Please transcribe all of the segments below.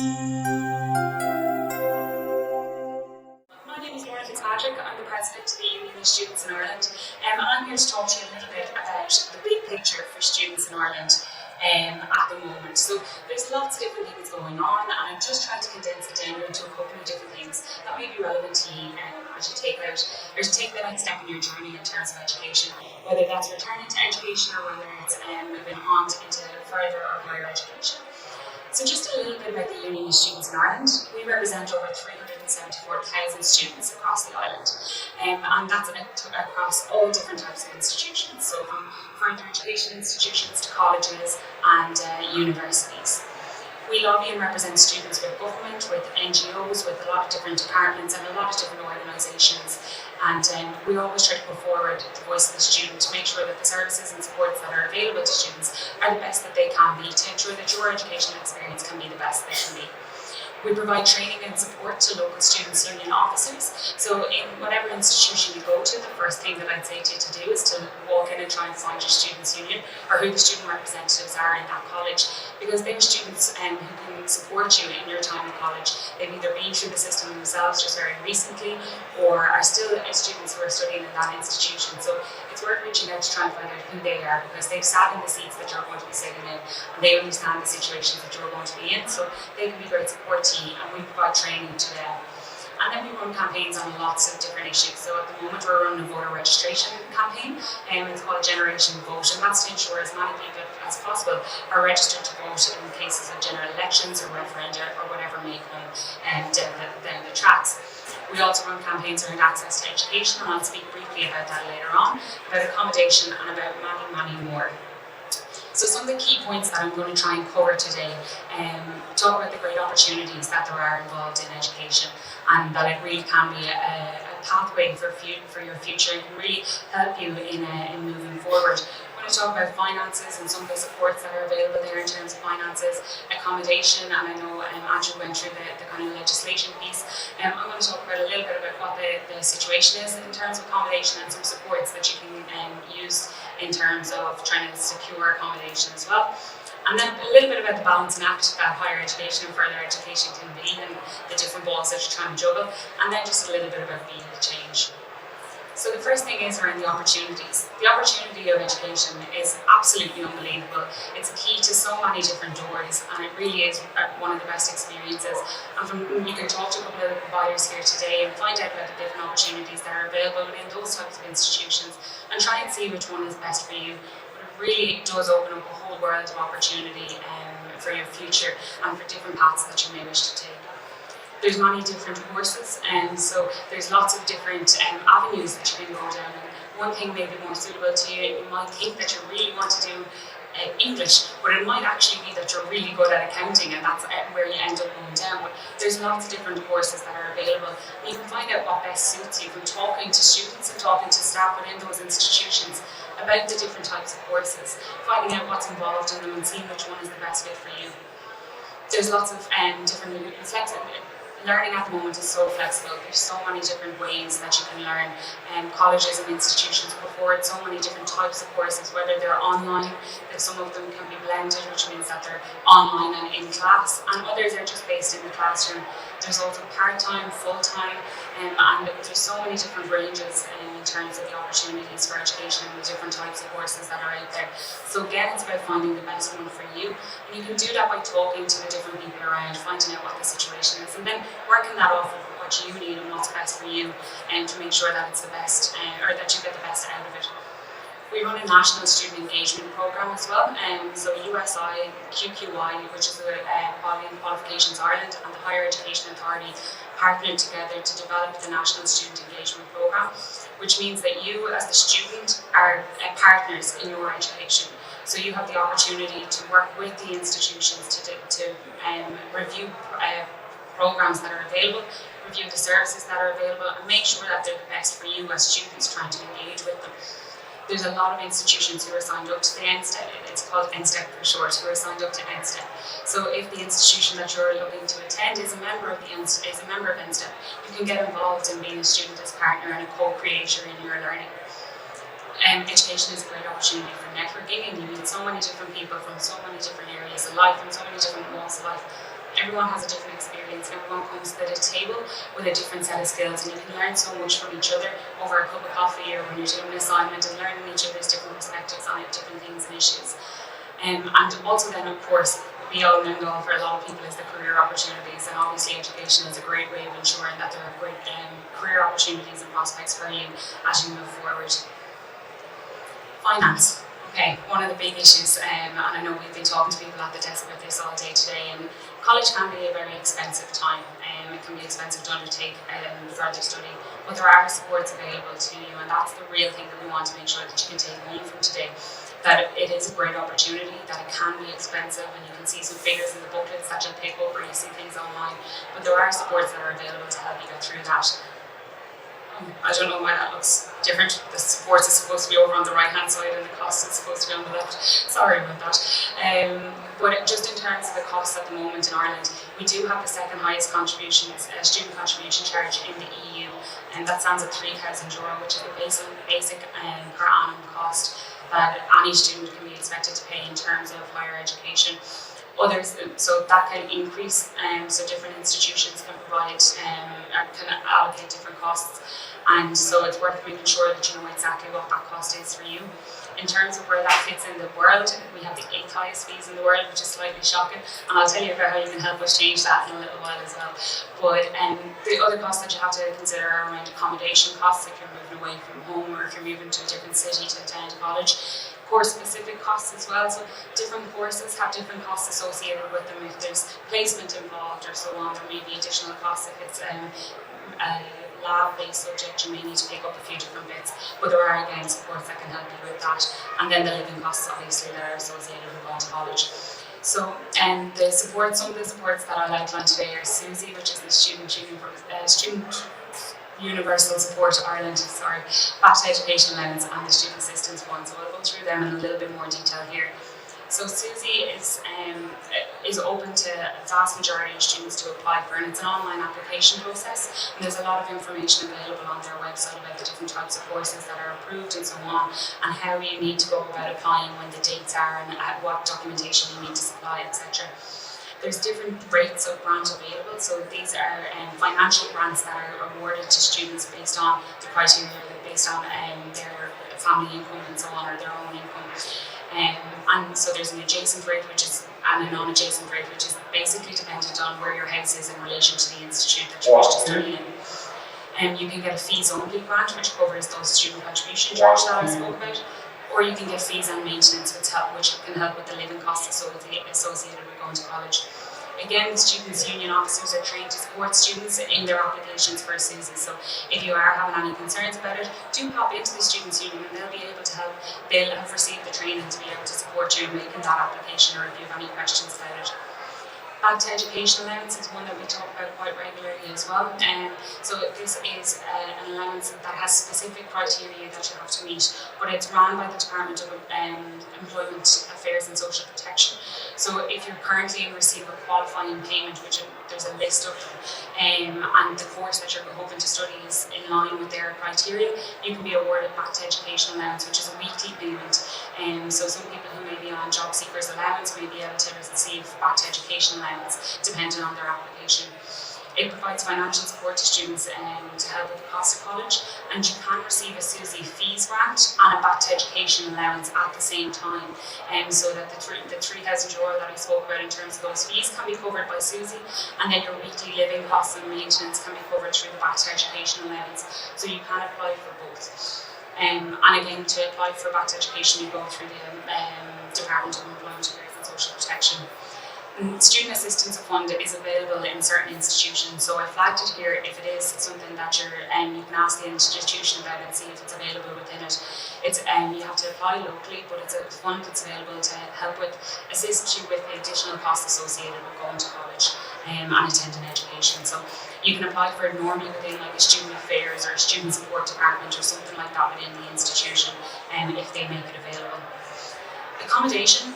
My name is Lorna Fitzpatrick. I'm the president of the Union of Students in Ireland, and I'm here to talk to you a little bit about the big picture for students in Ireland at the moment. So there's lots of different things going on, and I'm just trying to condense it down into a couple of different things that may be relevant to you as you take the next step in your journey in terms of education, whether that's returning to education or whether it's moving on into further or higher education. So just a little bit about the Union of Students in Ireland. We represent over 374,000 students across the island, and that's across all different types of institutions, so from further education institutions to colleges and universities. We lobby and represent students with government, with NGOs, with a lot of different departments and a lot of different organisations. And we always try to put forward the voice of the student to make sure that the services and supports that are available to students are the best that they can be, to ensure that your educational experience can be the best they can be. We provide training and support to local students' union officers. So in whatever institution you go to, the first thing that I'd say to you to do is to walk in and try and find your students' union or who the student representatives are in that college, because they're students who can support you in your time in college. They've either been through the system themselves just very recently or are still students who are studying in that institution. So it's worth reaching out to try and find out who they are, because they've sat in the seats that you're going to be sitting in and they understand the situations that you're going to be in, so they can be great support to you, and we provide training to them. And then we run campaigns on lots of different issues. So at the moment we're running a voter registration campaign, and it's called Generation Vote, and that's to ensure as many people as possible are registered to vote in cases of general elections or referenda or whatever may come down the tracks. We also run campaigns around access to education, and I'll speak briefly about that later on, about accommodation and about many more. So some of the key points that I'm going to try and cover today, talk about the great opportunities that there are involved in education, and that it really can be a pathway for your future and can really help you in moving forward. I'm going to talk about finances and some of the supports that are available there in terms of finances, accommodation, and I know Andrew went through the kind of legislation piece. I'm going to talk about a little bit about what the situation is in terms of accommodation and some supports that you can use in terms of trying to secure accommodation as well. And then a little bit about the balancing act that higher education and further education can be, and the different balls that you're trying to juggle, and then just a little bit about being the change. So the first thing is around the opportunities. The opportunity of education is absolutely unbelievable. It's a key to so many different doors, and it really is one of the best experiences. And you can talk to a couple of the providers here today and find out about the different opportunities that are available in those types of institutions and try and see which one is best for you. But it really does open up a whole world of opportunity for your future and for different paths that you may wish to take. There's many different courses, and so there's lots of different avenues that you can go down. And one thing may be more suitable to you. You might think that you really want to do English, but it might actually be that you're really good at accounting, and that's where you end up going down. But there's lots of different courses that are available. And you can find out what best suits you from talking to students and talking to staff within those institutions about the different types of courses, finding out what's involved in them and seeing which one is the best fit for you. There's lots of different learning at the moment is so flexible. There's so many different ways that you can learn, and colleges and institutions put forward so many different types of courses, whether they're online, that some of them can be blended, which means that they're online and in class, and others are just based in the classroom. There's also part-time, full-time, and there's so many different ranges in terms of the opportunities for education and the different types of courses that are out there. So again, it's about finding the best one for you, and you can do that by talking to the different people around, finding out what the situation is, and then working that off of what you need and what's best for you, and to make sure that it's the best, or that you get the best out of it. We run a national student engagement program as well, so USI, QQI, which is the Qualifications Ireland, and the Higher Education Authority partnered together to develop the national student engagement program, which means that you as the student are partners in your education. So you have the opportunity to work with the institutions to review programs that are available, review the services that are available, and make sure that they're the best for you as students trying to engage with them. There's a lot of institutions who are signed up to the NSTEP, it's called NSTEP for short, who are signed up to NSTEP. So if the institution that you're looking to attend is a member of NSTEP, you can get involved in being a student as partner and a co-creator in your learning. Education is a great opportunity for networking, and you meet so many different people from so many different areas of life and so many different walks of life. everyone has a different experience, and everyone comes to the table with a different set of skills, and you can learn so much from each other over a cup of coffee or when you're doing an assignment, and learning each other's different perspectives on it, different things and issues. And also then, of course, be all and end all for a lot of people is the career opportunities, and obviously education is a great way of ensuring that there are great career opportunities and prospects for you as you move forward. Finance. Okay, one of the big issues, and I know we've been talking to people at the desk about this all day today, and college can be a very expensive time, and it can be expensive to undertake further study, but there are supports available to you, and that's the real thing that we want to make sure that you can take home from today. That it is a great opportunity, that it can be expensive, and you can see some figures in the booklets that you'll pick up or you see things online, but there are supports that are available to help you get through that. I don't know why that looks different. The supports is supposed to be over on the right hand side and the cost is supposed to be on the left. Sorry about that. But just in terms of the costs at the moment in Ireland, we do have the second highest student contribution charge in the EU, and that stands at €3,000, which is the basic per annum cost that any student can be expected to pay in terms of higher education. So that can increase, so different institutions can provide, can allocate different costs, and so it's worth making sure that you know exactly what that cost is for you. In terms of where that fits in the world, we have the 8th highest fees in the world, which is slightly shocking, and I'll tell you about how you can help us change that in a little while as well. But the other costs that you have to consider are around accommodation costs if you're moving away from home or if you're moving to a different city to attend college. Course-specific costs as well, so different courses have different costs associated with them. If there's placement involved or so on, there may be additional costs. If it's a lab-based subject, you may need to pick up a few different bits, but there are again supports that can help you with that, and then the living costs obviously that are associated with going to college. So some of the supports that I'll outline today are SUSI, which is the Student Universal Support Ireland, back to education allowance, and the Student Assistance one. So I'll go through them in a little bit more detail here. So SUSI is open to a vast majority of students to apply for, and it's an online application process, and there's a lot of information available on their website about the different types of courses that are approved and so on, and how you need to go about applying, when the dates are, and what documentation you need to supply, etc. There's different rates of grant available, so these are financial grants that are awarded to students based on the criteria, based on their family income and so on, or their own income. And so there's an adjacent rate and a non-adjacent rate, which is basically dependent on where your house is in relation to the institute that you wish to study in. You can get a fees-only grant, which covers those student contribution charges that I spoke about, or you can get fees and maintenance, which can help with the living costs associated with going to college. Again, the Students' Union officers are trained to support students in their applications for SUSI, so if you are having any concerns about it, do pop into the Students' Union and they'll be able to help. They'll have received the training to be able to support you in making that application, or if you have any questions about it. Back to education allowance is one that we talk about quite regularly as well. So this is an allowance that has specific criteria that you have to meet, but it's run by the Department of Employment Affairs and Social Protection. So if you're currently in receipt of a qualifying payment, which there's a list of them, and the course that you're hoping to study is in line with their criteria, you can be awarded back to education allowance, which is a weekly payment. So some people who may be on job seekers allowance may be able to receive back to education allowance depending on their application. It provides financial support to students to help with the cost of college, and you can receive a SUSI fees grant and a back to education allowance at the same time, so that the €3,000 that I spoke about in terms of those fees can be covered by SUSI, and then your weekly living costs and maintenance can be covered through the back to education allowance, so you can apply for both. And again, to apply for back to education, you go through the Department of Employment Affairs and Social Protection. Student Assistance Fund is available in certain institutions, so I flagged it here if it is something that you can ask the institution about and see if it's available within it. It's you have to apply locally, but it's a fund that's available to assist you with the additional costs associated with going to college and attending education. So you can apply for it normally within like a student affairs or a student support department or something like that within the institution, if they make it available. Accommodation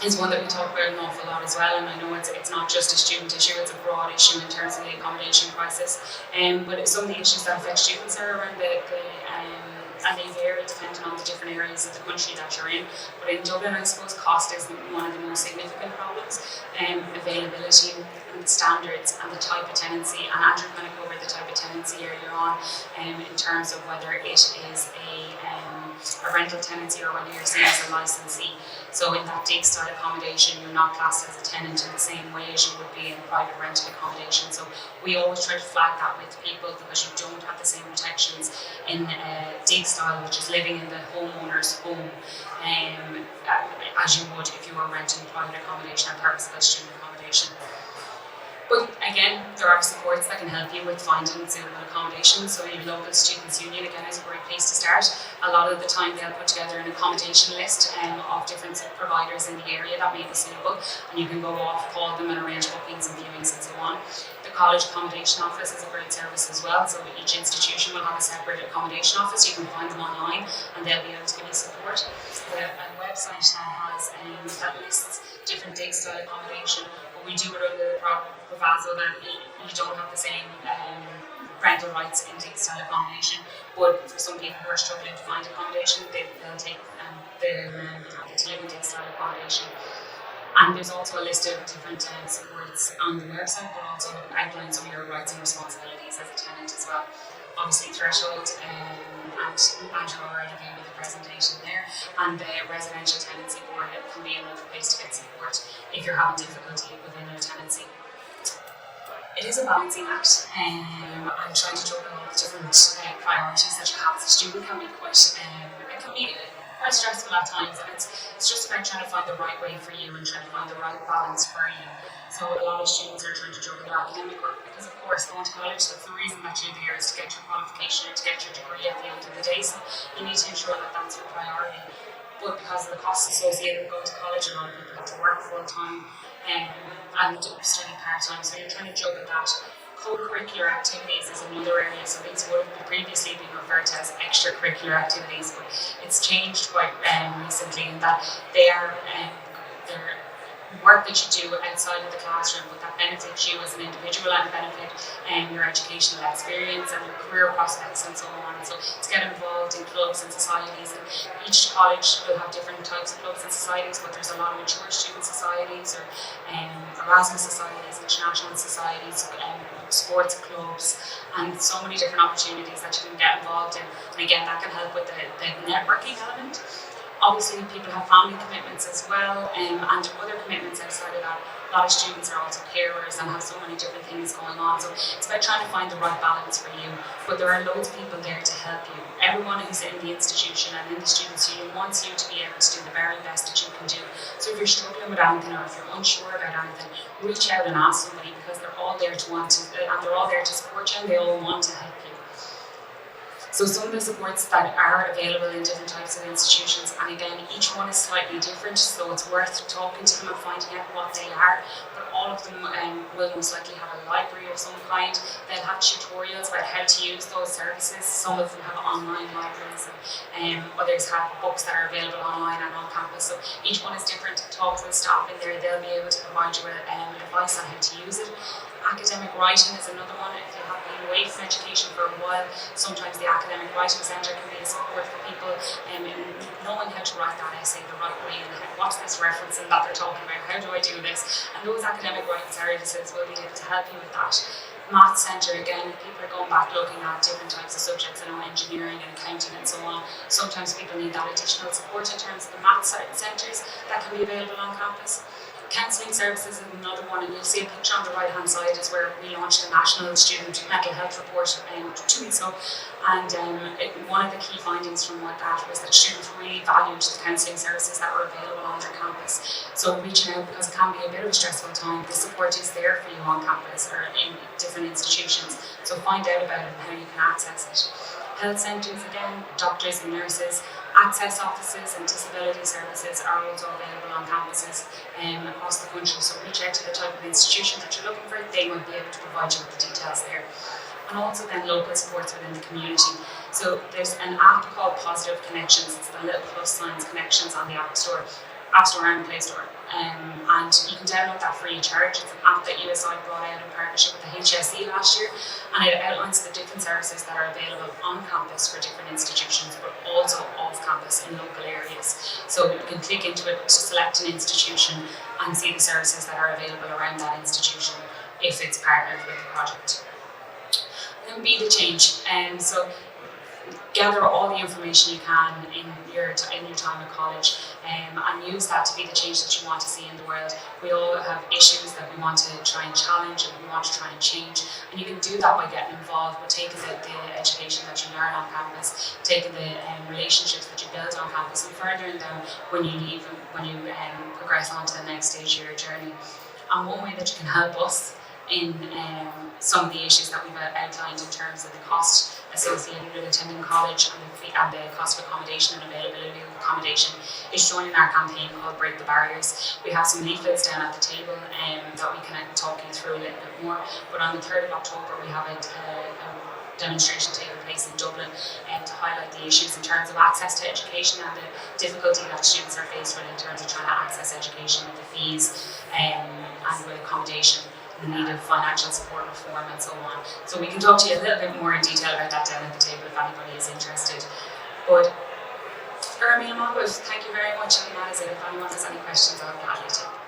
is one that we talk about an awful lot as well, and I know it's not just a student issue, it's a broad issue in terms of the accommodation crisis. But some of the issues that affect students are around the and they vary depending on the different areas of the country that you're in. But in Dublin, I suppose cost is one of the most significant problems. Availability and standards and the type of tenancy, and Andrew kind of covered the type of tenancy earlier on in terms of whether it is a rental tenancy or whether you're seen as a licensee. So in that dig style accommodation, you're not classed as a tenant in the same way as you would be in a private rented accommodation. So we always try to flag that with people, because you don't have the same protections in dig style, which is living in the homeowner's home, as you would if you were renting private accommodation or purpose-built student accommodation. But again, there are supports that can help you with finding suitable accommodation. So your local students' union, again, is a great place to start. A lot of the time they'll put together an accommodation list of different providers in the area that may be suitable, and you can go off, call them and arrange bookings and viewings and so on. The college accommodation office is a great service as well. So each institution will have a separate accommodation office. You can find them online and they'll be able to give you support. A website that has that lists different dig style accommodation. We do it under the proviso that you don't have the same rental rights in dig style accommodation, but for some people who are struggling to find accommodation, they'll take the live in dig style accommodation. And there's also a list of different supports on the website, but also outlines some of your rights and responsibilities as a tenant as well. Obviously, threshold, and Andrew already gave you the presentation there, and the residential tenancy board can be another place to get support if you're having difficulty within your tenancy. It is a balancing act. I'm trying to juggle all the different priorities that you have as a student. Can be quite stressful at times, and it's just about trying to find the right way for you and trying to find the right balance for you. So a lot of students are trying to juggle their academic work, because of course going to college, that's the reason that you're there, is to get your qualification and to get your degree at the end of the day. So you need to ensure that that's your priority. But because of the costs associated with going to college, a lot of people have to work full time and study part time. So you're trying to juggle that. Co-curricular activities is another area. So these would have previously been referred to as extracurricular activities, but it's changed quite recently in that they're work that you do outside of the classroom, but that benefits you as an individual and benefit your educational experience and your career prospects and so on. So to get involved in clubs and societies, and each college will have different types of clubs and societies, but there's a lot of mature student societies or Erasmus societies, international societies, sports clubs, and so many different opportunities that you can get involved in. And again, that can help with the networking element. Obviously, people have family commitments as well, and other commitments outside of that. A lot of students are also carers and have so many different things going on. So it's about trying to find the right balance for you. But there are loads of people there to help you. Everyone who's in the institution and in the students' union wants you to be able to do the very best that you can do. So if you're struggling with anything or if you're unsure about anything, reach out and ask somebody, because they're all there to and they're all there to support you, and they all want to help you. So some of the supports that are available in different types of institutions, and again, each one is slightly different, so it's worth talking to them and finding out what they are. But all of them will most likely have a library of some kind. They'll have tutorials about how to use those services. Some of them have online libraries, and others have books that are available online and on campus. So each one is different. Talk to the staff in there, they'll be able to provide you with advice on how to use it. Academic writing is another one. If you have been away from education for a while, sometimes the Academic Writing Centre can be a support for people in knowing how to write that essay the right way and what's this referencing that they're talking about, how do I do this? And those academic writing services will be able to help you with that. Maths Centre, again, people are going back looking at different types of subjects, engineering and accounting and so on. Sometimes people need that additional support in terms of the maths centres that can be available on campus. Counselling services is another one, and you'll see a picture on the right hand side is where we launched the National Student Mental Health Report 2 weeks ago, and one of the key findings from that was that students really valued the counselling services that were available on their campus. So reaching out, because it can be a bit of a stressful time, the support is there for you on campus or in different institutions, so find out about it and how you can access it. Health centres, again, doctors and nurses, access offices and disability services are also available on campuses across the country. So reach out to the type of institution that you're looking for, they might be able to provide you with the details there. And also then local supports within the community. So there's an app called Positive Connections, it's the little plus signs connections on the App Store. App Store and Play Store. And you can download that free of charge. It's an app that USI brought out in partnership with the HSE last year, and it outlines the different services that are available on campus for different institutions, but also off campus in local areas. So you can click into it to select an institution and see the services that are available around that institution if it's partnered with the project. Then be the change. So gather all the information you can in your time at college, and use that to be the change that you want to see in the world. We all have issues that we want to try and challenge and we want to try and change, and you can do that by getting involved, by taking the education that you learn on campus, taking the relationships that you build on campus and furthering them when you leave and when you progress on to the next stage of your journey. And one way that you can help us in some of the issues that we've outlined in terms of the cost associated with attending college and the cost of accommodation and availability of accommodation is joining our campaign called Break the Barriers. We have some leaflets down at the table that we can talk you through a little bit more, but on the 3rd of October we have a demonstration taking place in Dublin to highlight the issues in terms of access to education and the difficulty that students are faced with in terms of trying to access education, with the fees and with accommodation, the need of financial support reform and so on. So we can talk to you a little bit more in detail about that down at the table if anybody is interested. But Ermi and Margaret, thank you very much, and that is it. If anyone has any questions, I'll gladly take them.